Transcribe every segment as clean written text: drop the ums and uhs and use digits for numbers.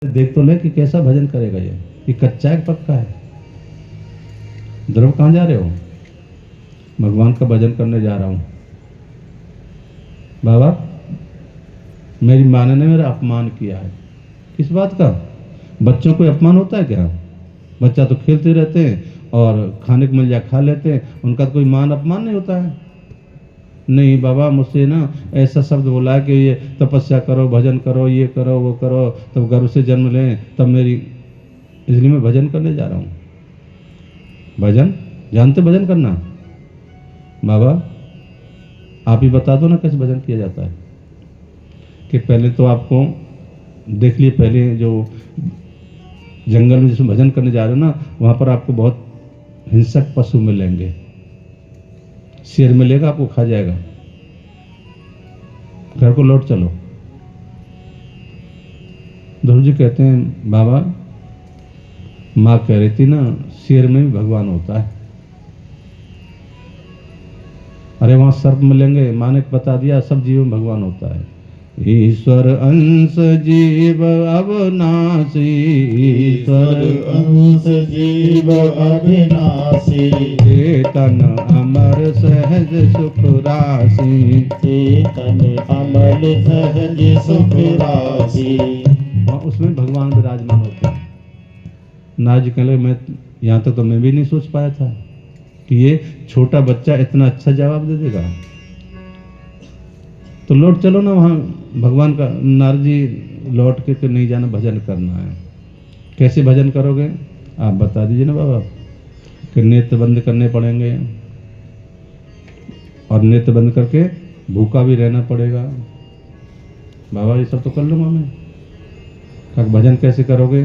देख तो ले कि कैसा भजन करेगा ये कच्चा है पक्का है। ध्रुव कहाँ जा रहे हो? भगवान का भजन करने जा रहा हूँ। बाबा मेरी माँ ने मेरा अपमान किया है। किस बात का? बच्चों को अपमान होता है क्या? बच्चा तो खेलते रहते हैं और खाने को मिल जाए खा लेते हैं, उनका तो कोई मान अपमान नहीं होता है। नहीं बाबा, मुझसे ना ऐसा शब्द बोला है कि ये तपस्या करो, भजन करो, ये करो, वो करो, तब गर्भ से जन्म लें तब मेरी, इसलिए मैं भजन करने जा रहा हूँ। भजन जानते? भजन करना बाबा आप ही बता दो ना कैसे भजन किया जाता है। कि पहले तो आपको देख लिए, पहले जो जंगल में जिसमें भजन करने जा रहे हो ना, वहां पर आपको बहुत हिंसक पशु मिलेंगे। शेर मिलेगा, आपको खा जाएगा। घर को लौट चलो। ध्रुव जी कहते हैं बाबा माँ कह रही थी ना शेर में भी भगवान होता है। अरे वहां सर्प मिलेंगे, माँ ने बता दिया सब जीव में भगवान होता है। ईश्वर अंश जीव अविनाशी, ईश्वर अंश जीव अविनाशी, चेतन अमर सहज सुख राशि, चेतन अमल सहज सुख राशि। उसमें भगवान विराजमान होते हैं। नारद जी कहने लगे मैं यहाँ तक तो मैं भी नहीं सोच पाया था कि ये छोटा बच्चा इतना अच्छा जवाब दे देगा। तो लौट चलो ना वहाँ भगवान का। नारद जी लौट के नहीं जाना, भजन करना है। कैसे भजन करोगे आप बता दीजिए ना बाबा। कि नेत्र बंद करने पड़ेंगे और नेत्र बंद करके भूखा भी रहना पड़ेगा। बाबा ये सब तो कर लूँगा मैं। भजन कैसे करोगे?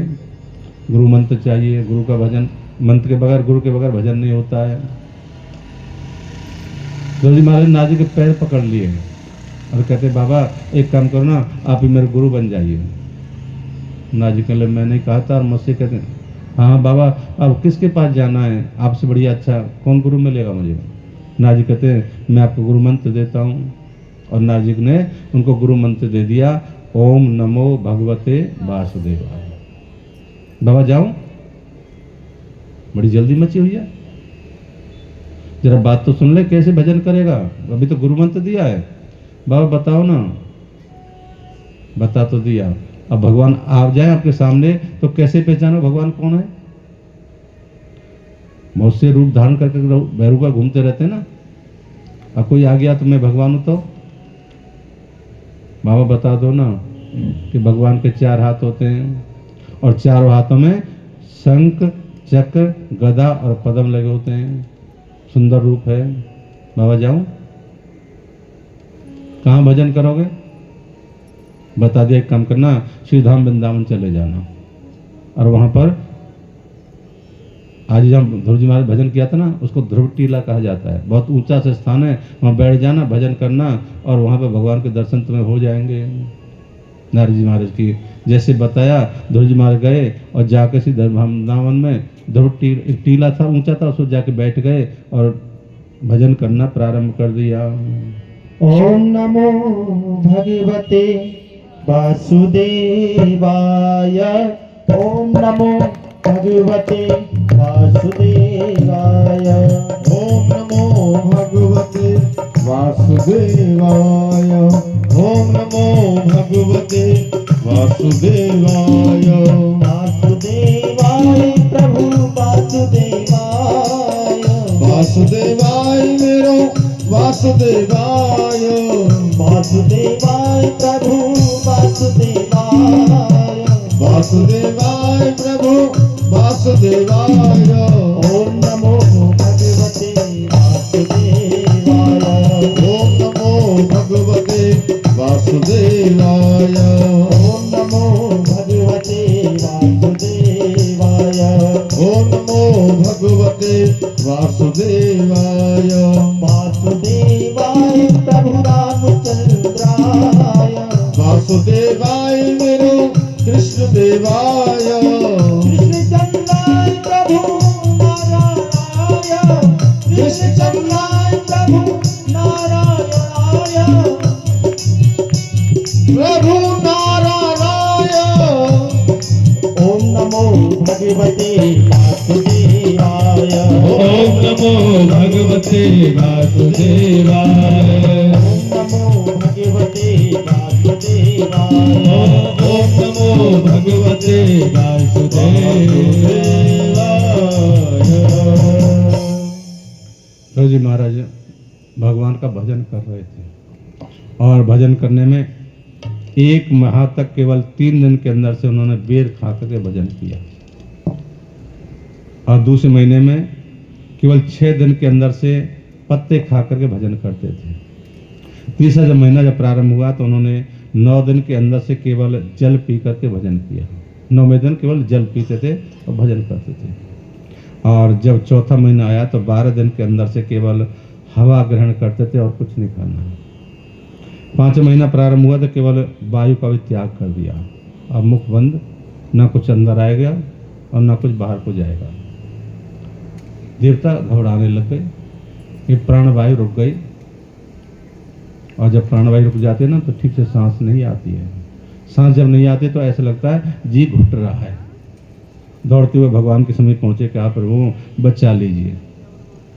गुरु मंत्र चाहिए। गुरु का भजन, मंत्र के बगैर, गुरु के बगैर भजन नहीं होता है। ध्रुव जी महाराज नारद जी के पैर पकड़ लिए और कहते बाबा एक काम करो ना, आप ही मेरे गुरु बन जाइए। नारद जी कहले मैं नहीं कहा था। और मुझसे कहते हाँ बाबा अब किसके पास जाना है? आपसे बढ़िया अच्छा कौन गुरु मिलेगा मुझे? नारद जी कहते हैं मैं आपको गुरु मंत्र देता हूँ। और नारद जी ने उनको गुरु मंत्र दे दिया, ओम नमो भगवते वासुदेवाय। बाबा जाऊं? बड़ी जल्दी मची हुई है। जरा बात तो सुन ले, कैसे भजन करेगा? अभी तो गुरु मंत्र दिया है। बाबा बताओ ना। बता तो दिया, अब भगवान आ जाए आपके सामने तो कैसे पहचानो भगवान कौन है? बहुत से रूप धारण करके भैरू का घूमते रहते हैं ना। अब कोई आ गया तो मैं भगवान हूं तो बाबा बता दो ना कि भगवान के 4 हाथ होते हैं और चारों हाथों में शंख, चक्र, गदा और पद्म लगे होते हैं। सुंदर रूप है। बाबा जाऊं? कहाँ भजन करोगे? बता दिया, एक काम करना, श्री धाम वृंदावन चले जाना। और वहां पर आज जहाँ ध्रुव जी महाराज भजन किया था ना, उसको ध्रुव टीला कहा जाता है। बहुत ऊंचा से स्थान है, वहां बैठ जाना, भजन करना और वहां पर भगवान के दर्शन तुम्हें हो जाएंगे। नारद जी महाराज की जैसे बताया, ध्रुव जी महाराज गए और जाकर श्री वृंदावन में ध्रुव एक टीला था, ऊंचा था, उसको जाके बैठ गए और भजन करना प्रारंभ कर दिया। ओम नमो भगवते वासुदेवाय। ओम नमो भगवते वासुदेवाय। ओम नमो भगवते वासुदेवाय। ओम नमो भगवते वासुदेवाय। वासुदेवाय प्रभु वासुदेवाय। वासुदेवाय मेरो वासुदेवाय। वासुदेवाय प्रभु वासुदेवाय। वासुदेवाय प्रभु वासुदेवाय। ओम नमो भगवते वासुदेवाय। ओम नमो भगवते वासुदेवाय। ओम नमो भगवते वासुदेवाय। ओम नमो भगवते वासुदेवाय। वासुदेवाय प्रभु रामचंद्राय। वासुदेवाय मेरो कृष्ण देवाय। कृष्ण चंद्राय प्रभु नारायणाय। कृष्ण चंद्राय प्रभु नारायणाय। प्रभु नारायणाय। भगवते वासुदेवाय। ओम नमो भगवते वासुदेवाय। ओम नमो भगवते वासुदेवाय। ओम नमो भगवते वासुदेवाय। तो जी महाराज भगवान का भजन कर रहे थे और भजन करने में 1 माह तक केवल 3 दिन के अंदर से उन्होंने बेर खा करके भजन किया और दूसरे महीने में केवल 6 दिन के अंदर से पत्ते खा करके भजन करते थे। तीसरा जब महीना जब प्रारंभ हुआ तो उन्होंने 9 दिन के अंदर से केवल जल पी करके भजन किया। 9वें दिन केवल जल पीते थे और भजन करते थे। और जब चौथा महीना आया तो 12 दिन के अंदर से केवल हवा ग्रहण करते थे और कुछ नहीं खाना। 5वां महीना प्रारंभ हुआ तो केवल वायु का भी त्याग कर दिया। अब मुख बंद, ना कुछ अंदर आएगा और ना कुछ बाहर को जाएगा। देवता घबराने लग गए, ये प्राणवायु रुक गई और जब प्राणवायु रुक जाती है ना तो ठीक से सांस नहीं आती है। सांस जब नहीं आती तो ऐसा लगता है जी घुट रहा है। दौड़ते हुए भगवान के समीप पहुंचे, कहा प्रभु बचा लीजिए।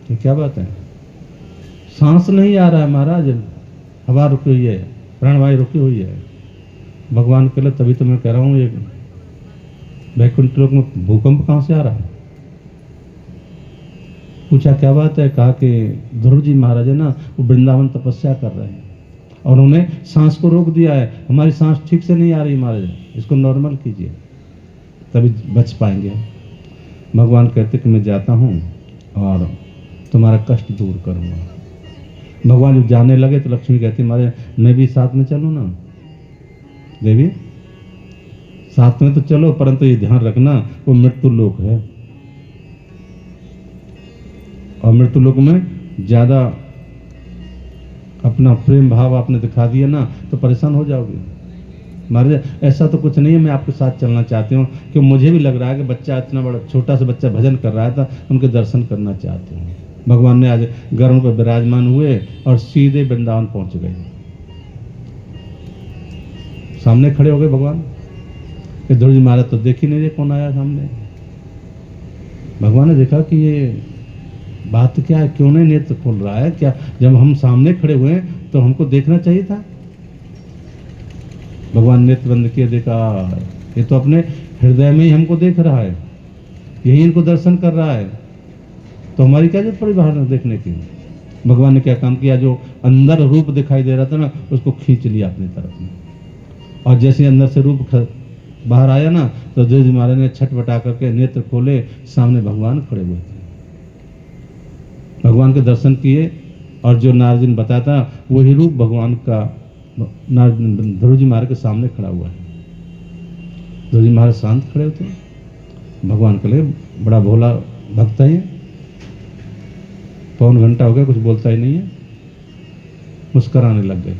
तो क्या बात है, सांस नहीं आ रहा है महाराज, हवा रुकी हुई है, प्राणवायु रुकी हुई है। भगवान के लिए तभी तो मैं कह रहा हूँ ये वैकुंठ लोक में भूकंप कहाँ से आ रहा है। पूछा क्या बात है, कहा कि ध्रुव जी महाराज है ना वो वृंदावन तपस्या कर रहे हैं और उन्होंने सांस को रोक दिया है। हमारी सांस ठीक से नहीं आ रही महाराज, इसको नॉर्मल कीजिए तभी बच पाएंगे। भगवान कहते कि मैं जाता हूँ और तुम्हारा कष्ट दूर करूँगा। भगवान जब जाने लगे तो लक्ष्मी कहती महाराज मैं भी साथ में चलूँ ना। देवी साथ में तो चलो, परंतु ये ध्यान रखना वो मृत्यु लोक है और मृत्यु लोक में ज्यादा अपना प्रेम भाव आपने दिखा दिया ना तो परेशान हो जाओगे। महाराज ऐसा तो कुछ नहीं है, मैं आपके साथ चलना चाहती हूँ कि मुझे भी लग रहा है कि बच्चा इतना बड़ा छोटा सा बच्चा भजन कर रहा था, उनके दर्शन करना चाहती हूँ। भगवान ने आज गरुड़ पर विराजमान हुए और सीधे वृंदावन पहुंच गए। सामने खड़े हो गए भगवान। ध्रुव जी महाराज तो देख ही नहीं रहे कौन आया सामने। भगवान ने देखा कि ये बात क्या है, क्यों नहीं नेत्र खोल रहा है, क्या जब हम सामने खड़े हुए हैं तो हमको देखना चाहिए था। भगवान नेत्र बंद किए, देखा ये तो अपने हृदय में ही हमको देख रहा है, यही इनको दर्शन कर रहा है, तो हमारी क्या जरूरत पड़ी बाहर देखने की। भगवान ने क्या काम किया, जो अंदर रूप दिखाई दे रहा था ना उसको खींच लिया अपनी तरफ में और जैसे अंदर से रूप बाहर आया ना तो ध्रुव जी महाराज ने छटपटा करके नेत्र खोले, सामने भगवान खड़े हुए थे। भगवान के दर्शन किए और जो नारद जी ने बताया था वही रूप भगवान का ध्रुव जी महाराज के सामने खड़ा हुआ है। ध्रुव जी महाराज शांत खड़े होते हैं। भगवान के लिए बड़ा भोला भक्त है, 1 घंटा हो गया कुछ बोलता ही नहीं है, मुस्कुराने लग गए।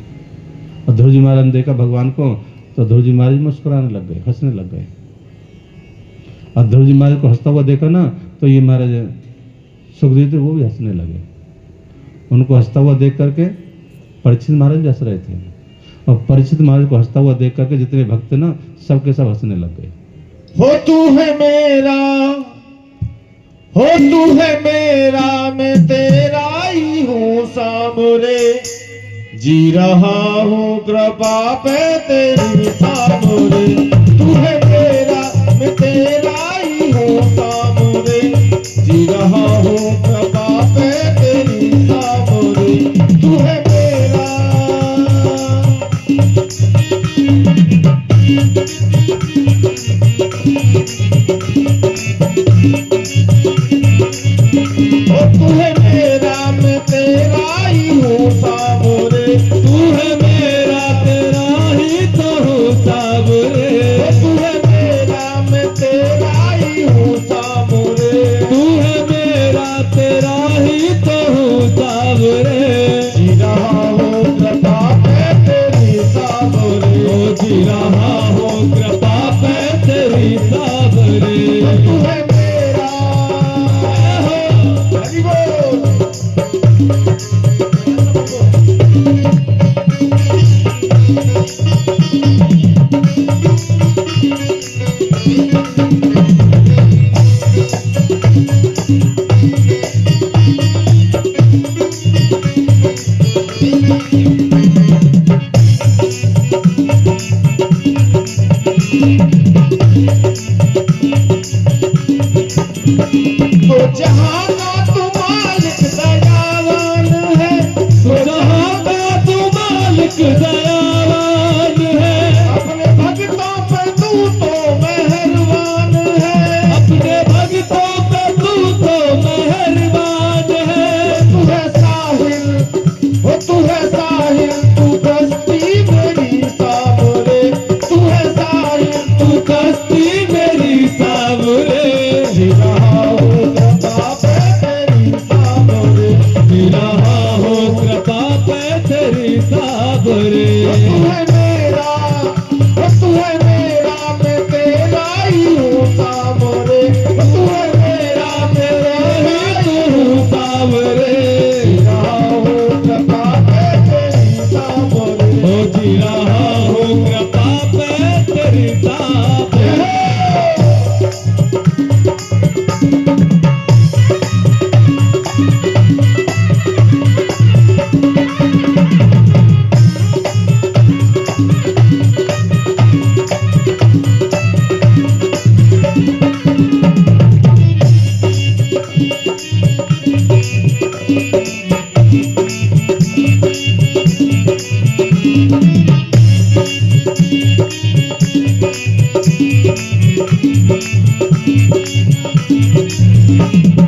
और ध्रुव जी महाराज ने देखा भगवान को तो ध्रुव जी महाराज मुस्कुराने लग गए, हंसने लग गए। और ध्रुव जी महाराज को हंसता हुआ देखा ना तो ये महाराज सुखदेव थे वो भी हंसने लगे। उनको हंसता हुआ देख करके परीक्षित महाराज भी हंस रहे थे और परीक्षित महाराज को हंसता हुआ देख करके जितने भक्त ना सबके सब हंसने लग गए। हो तू है मेरा, हो तू है मेरा, मैं तेरा ही हूँ सामरे, जी रहा हूँ कृपा पे तेरी सामरे। तू है मेरा, मैं तेरा ही हूँ सामरे, जी रहा हूँ कृपा पे तेरी सामरे। तू है मेरा, ओ तू है मेरा, मैं तेरा ही हूँ सामरे। तू है मेरा तेरा ही तो हूँ सावरे। ओ तू है जहां का तू मालिक दयावान है, जहाँ का तू मालिक दयावान है, अपने भक्तों पे तू तो मेहरबान है, अपने भक्तों पे तू तो मेहरबान है। तू है साहिल, ओ तू है साहिल, तू कश्ती मेरी सामरे, तू है साहिल, तू कश्ती मेरी सामरे, जी रहा हूँ कृपा पे तेरी सामरे, जी रहा हो कृपा पे तेरी साबरे। तू है मेरा, तू है मेरा, मैं तेरा ही हूँ सामरे, तू है मेरा, तेरे ही तू सावरे, जी रहा हूँ कृपा पे तेरी सामरे। हो जी रहा हो कृपा पे तेरी साबरे।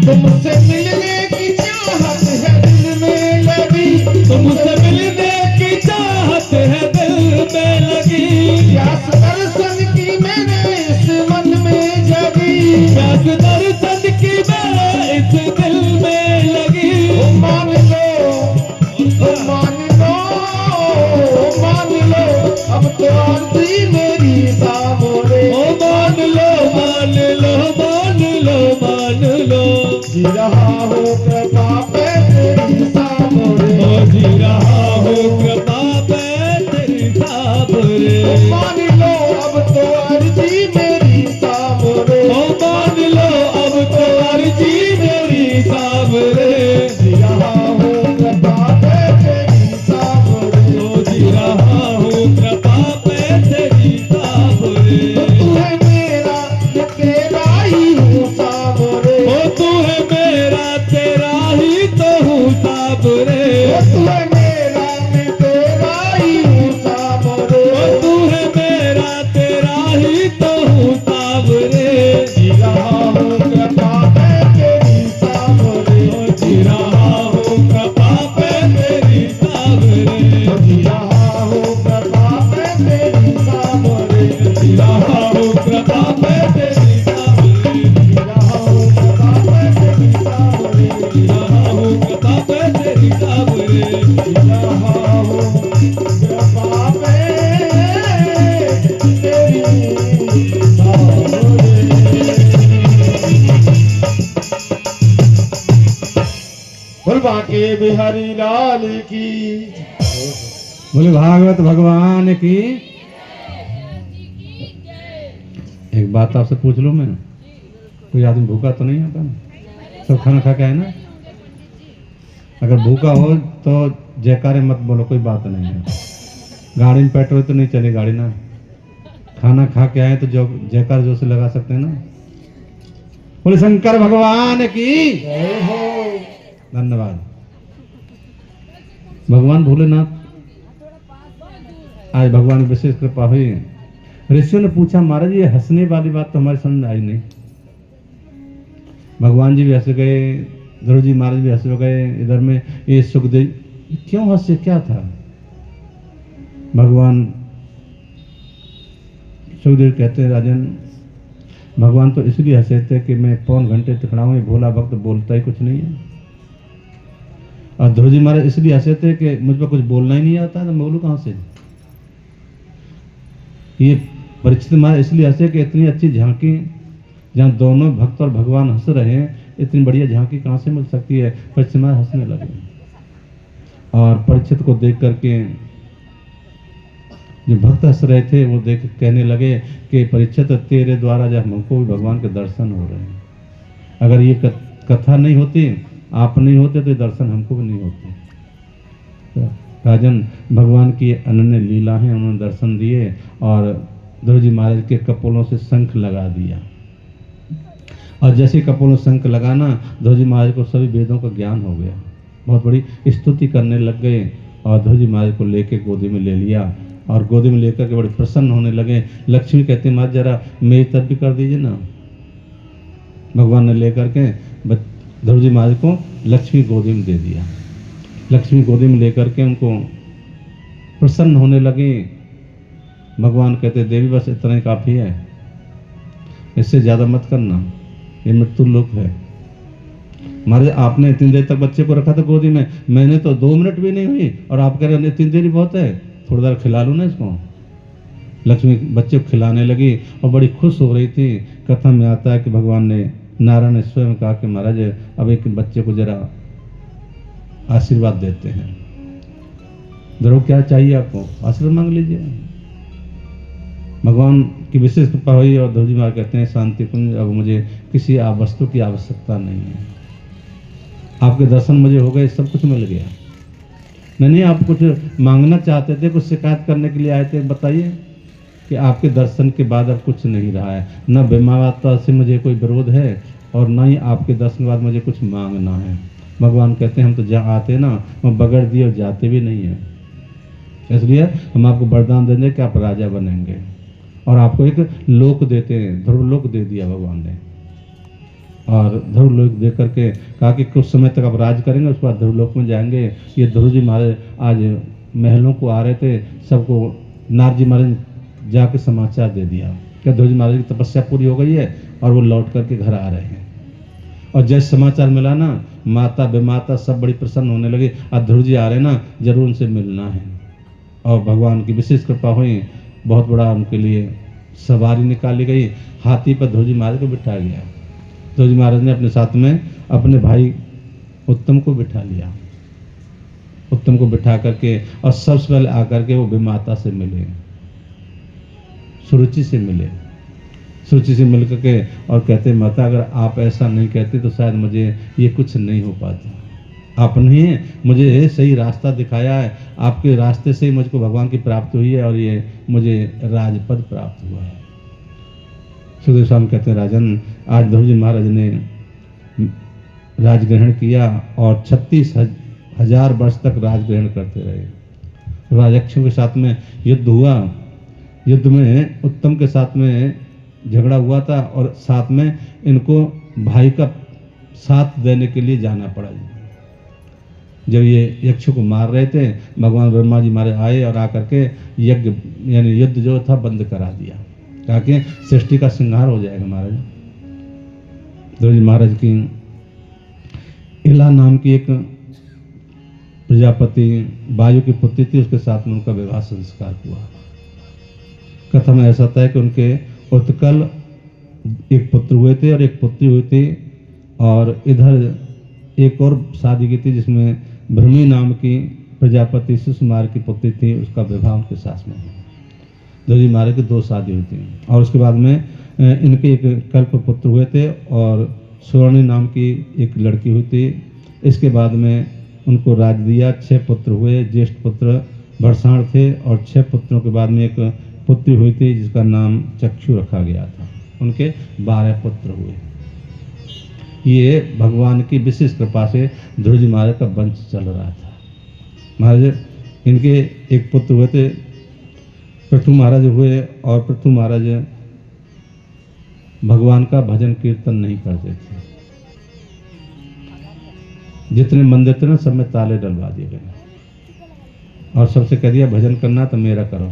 तुमसे मिलने की चाहत है दिल में लगी, तुमसे मिलने की चाहत है दिल में लगी, प्यास दर्शन की मैंने इस मन में जगी, प्यास दर्शन की मेरे इस दिल में लगी। ओ मान लो, ओ मान लो, ओ मान लो, अब तो आरती मेरी सामने, ओ मान लो मान लो मान लो मान लो, जी रहा हूँ कृपा पे तेरी सामने, ओ जी रहा हो कृपा पे तेरी साबरे। मान लो अब तो आरती मेरी सामने, ओ मान लो अब तो अर्जी मेरी साबरे, जी रहा हूँ कृपा पे तेरी सामने। ओ जी रहा हो कृपा पे तेरी साबरे। तू है मेरा, मैं तेरा ही हूँ सामने, ओ तू है मेरा तेरा ही तो हूँ साबरे, तू है मेरा, मैं तेरा ही हूँ सामने, ओ तू है मेरा तेरा ही तो हूँ साबरे। जी रहा हूँ कृपा पे तेरी सामने, ओ जी रहा हो कृपा पे तेरी साबरे, जी रहा हूँ कृपा पे तेरी सामने, जी रहा हो कृपा पे तेरी साबरे, जी रहा हूँ कृपा पे तेरी सामने, जी रहा हो कृपा पे तेरी साबरे। जी रहा हूँ कृपा पे तेरी सामने। बोल बांके बिहारी लाल की, बोले भागवत भगवान की। एक बात आपसे पूछ लूं मैं, कोई आदमी भूखा तो नहीं आता ना? सब खाना खा के आए ना? अगर भूखा हो तो जयकारे मत बोलो, कोई बात नहीं है। गाड़ी में पेट्रोल तो नहीं चली गाड़ी ना। खाना खा के आए तो जो जयकार जोर से लगा सकते हैं ना। बोले शंकर भगवान की। जय हो। धन्यवाद। भगवान भोलेनाथ, आज भगवान की विशेष कृपा हुई। ऋषियों ने पूछा, महाराज ये हंसने वाली बात तो हमारे समझ आई नहीं। भगवान जी भी हंस गए, ध्रुव जी महाराज भी हंस गए। इधर में ये सुखदेव क्यों हंसे, क्या था? भगवान सुखदेव कहते हैं, राजन भगवान तो इसलिए हंसे थे कि मैं पौन घंटे तिकड़ाऊं, ये भोला भक्त बोलता ही कुछ नहीं है। और ध्रुव जी महाराज इसलिए हंसे थे कि मुझ पर कुछ बोलना ही नहीं आता, तो बोलूं कहां से। ये परीक्षित महाराज इसलिए हंसे कि इतनी अच्छी झांकी जहाँ दोनों भक्त और भगवान हंस रहे हैं, इतनी बढ़िया झांकी कहाँ से मिल सकती है। परीक्षित महाराज हंसने लगे और परीक्षित को देख करके जो भक्त हंस रहे थे वो देख कहने लगे कि परीक्षित तेरे द्वारा जब हमको भी भगवान के दर्शन हो रहे हैं, अगर ये कथा नहीं होती, आप नहीं होते तो ये दर्शन हमको भी नहीं होते। तो राजन भगवान की अनन्य लीला है, उन्होंने दर्शन दिए और ध्रुव जी महाराज के कपोलों से शंख लगा दिया। और जैसे कपूर ने शंख लगाना, ध्रुव जी महाराज को सभी वेदों का ज्ञान हो गया, बहुत बड़ी स्तुति करने लग गए और ध्रुव जी महाराज को लेके गोदी में ले लिया और गोदी में लेकर के बड़े प्रसन्न होने लगे। लक्ष्मी कहते महाराज जरा मेरी तरफ भी कर दीजिए ना। भगवान ने लेकर के ध्रुव जी महाराज को लक्ष्मी गोदी में दे दिया। लक्ष्मी गोदी में लेकर के उनको प्रसन्न होने लगे। भगवान कहते देवी बस इतना ही काफ़ी है, इससे ज़्यादा मत करना, ये मृत्यु लोक है। महाराज आपने इतनी देर तक बच्चे को रखा था गोदी में, मैंने तो 2 मिनट भी नहीं हुई और आप कह रहे हैं इतनी देर ही बहुत है, थोड़ी देर खिला लूँ ना इसको। लक्ष्मी बच्चे को खिलाने लगी और बड़ी खुश हो रही थी। कथा में आता है कि भगवान ने नारायण ने स्वयं कहा कि महाराज अब एक बच्चे को जरा आशीर्वाद देते हैं। ध्रुव क्या चाहिए आपको, आशीर्वाद मांग लीजिए। भगवान की विशेष कृपा हुई और ध्रुव जी महाराज कहते हैं शांति कुंज अब मुझे किसी वस्तु की आवश्यकता नहीं है, आपके दर्शन मुझे हो गए, सब कुछ मिल गया। नहीं आप कुछ मांगना चाहते थे, कुछ शिकायत करने के लिए आए थे, बताइए। कि आपके दर्शन के बाद अब कुछ नहीं रहा है, न बेमाता से मुझे कोई विरोध है और न ही आपके दर्शन के बाद मुझे कुछ मांगना है। भगवान कहते हैं हम तो जहाँ आते ना हम बगैर दिए और जाते भी नहीं हैं, इसलिए हम आपको वरदान देंगे कि आप राजा बनेंगे और आपको एक लोक देते हैं। ध्रुव लोक दे दिया भगवान ने और ध्रुव लोक दे करके कहा कि कुछ समय तक आप राज करेंगे, उसके बाद ध्रुव लोक में जाएंगे। ये ध्रुव जी महाराज आज महलों को आ रहे थे, सबको नारद जी महाराज जाके समाचार दे दिया कि ध्रुव जी महाराज की तपस्या पूरी हो गई है और वो लौट करके घर आ रहे हैं। और जैसे समाचार मिला ना, माता बेमाता सब बड़ी प्रसन्न होने लगे, आज ध्रुव जी आ रहे हैं ना, जरूर उनसे मिलना है। और भगवान की विशेष कृपा हुई, बहुत बड़ा उनके लिए सवारी निकाली गई, हाथी पर ध्रुव जी महाराज को बिठा गया। ध्रुव जी महाराज ने अपने साथ में अपने भाई उत्तम को बिठा लिया। उत्तम को बिठा करके और सबसे पहले आकर के वो बेमाता से मिले, सुरुचि से मिले। सुरुचि से मिल करके और कहते माता अगर आप ऐसा नहीं कहते तो शायद मुझे ये कुछ नहीं हो पाता। आपने मुझे सही रास्ता दिखाया है, आपके रास्ते से ही मुझको भगवान की प्राप्ति हुई है और ये मुझे राजपद प्राप्त हुआ है। सुखदेव स्वामी कहते हैं राजन आज ध्रुव जी महाराज ने राज ग्रहण किया और 36,000 वर्ष तक राज ग्रहण करते रहे। राजक्षों के साथ में युद्ध हुआ, युद्ध में उत्तम के साथ में झगड़ा हुआ था और साथ में इनको भाई का साथ देने के लिए जाना पड़ा। जब ये यक्ष को मार रहे थे, भगवान ब्रह्मा जी मारे आए और आकर के यज्ञ यानी युद्ध जो था बंद करा दिया, कहा कि सृष्टि का संहार हो जाएगा। महाराज ध्रुव जी महाराज की इला नाम की एक प्रजापति वायु की पुत्री थी, उसके साथ में उनका विवाह संस्कार हुआ। कथा में ऐसा था कि उनके उत्कल एक पुत्र हुए थे और एक पुत्री हुई थी और इधर एक और शादी की थी जिसमें भ्रमी नाम की प्रजापति सुषमार की पुत्री थी, उसका विवाह उनके साथ में। ध्रुव जी महाराज की 2 शादी हुई थी और उसके बाद में इनके एक कल्प पुत्र हुए थे और स्वर्णी नाम की एक लड़की हुई थी। इसके बाद में उनको राज दिया, 6 पुत्र हुए। ज्येष्ठ पुत्र भरसाण थे और 6 पुत्रों के बाद में एक पुत्री हुई थी जिसका नाम चक्षु रखा गया था। उनके 12 पुत्र हुए। ये भगवान की विशेष कृपा से ध्रुव जी महाराज का वंश चल रहा था। महाराज इनके एक पुत्र हुए थे पृथु महाराज हुए और पृथु महाराज भगवान का भजन कीर्तन नहीं करते थे। जितने मंदिर थे ना सब में ताले डलवा दिए गए और सबसे कह दिया भजन करना तो मेरा करो।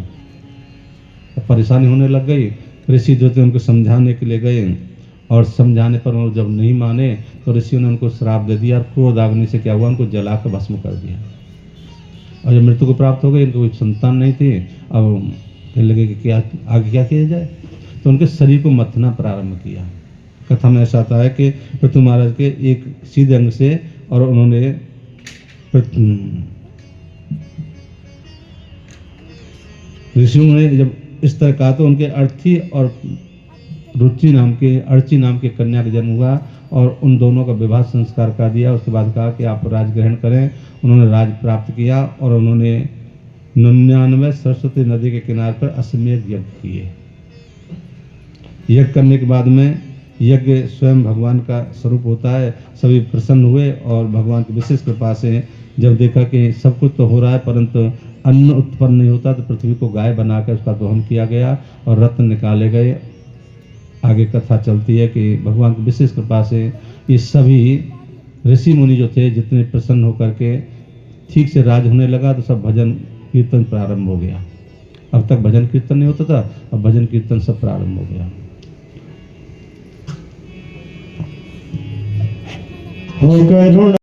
परेशानी होने लग गई। ऋषि जो थे उनको समझाने के लिए गए और समझाने पर वो जब नहीं माने तो ऋषियों ने उनको श्राप दे दिया और क्रोधाग्नि से क्या हुआ, उनको जला कर भस्म कर दिया। और जब मृत्यु को प्राप्त हो गई, इनको कोई संतान नहीं थी। अब कहने लगे कि क्या आगे क्या किया जाए, तो उनके शरीर को मथना प्रारंभ किया। कथा में ऐसा आता है कि पृथु महाराज के एक सीधे अंग से और उन्होंने ऋषियों ने जब इस तरह कहा तो उनके अर्थी और रुचि नाम के अर्ची नाम की कन्या का जन्म हुआ और उन दोनों का विवाह संस्कार कर दिया। उसके बाद कहा कि आप राज ग्रहण करें। उन्होंने राज प्राप्त किया और उन्होंने 99 सरस्वती नदी के किनारे पर अश्वमेध यज्ञ किए। यज्ञ करने के बाद में यज्ञ स्वयं भगवान का स्वरूप होता है। सभी प्रसन्न हुए और भगवान की विशेष कृपा से जब देखा कि सब कुछ तो हो रहा है परंतु अन्न उत्पन्न नहीं होता, तो पृथ्वी को गाय बनाकर उसका दोहन किया गया और रत्न निकाले गए। आगे कथा चलती है कि भगवान की विशेष कृपा से ये सभी ऋषि मुनि जो थे जितने प्रसन्न होकर के ठीक से राज होने लगा, तो सब भजन कीर्तन प्रारंभ हो गया। अब तक भजन कीर्तन नहीं होता था, अब भजन कीर्तन सब प्रारंभ हो गया। हो करुणा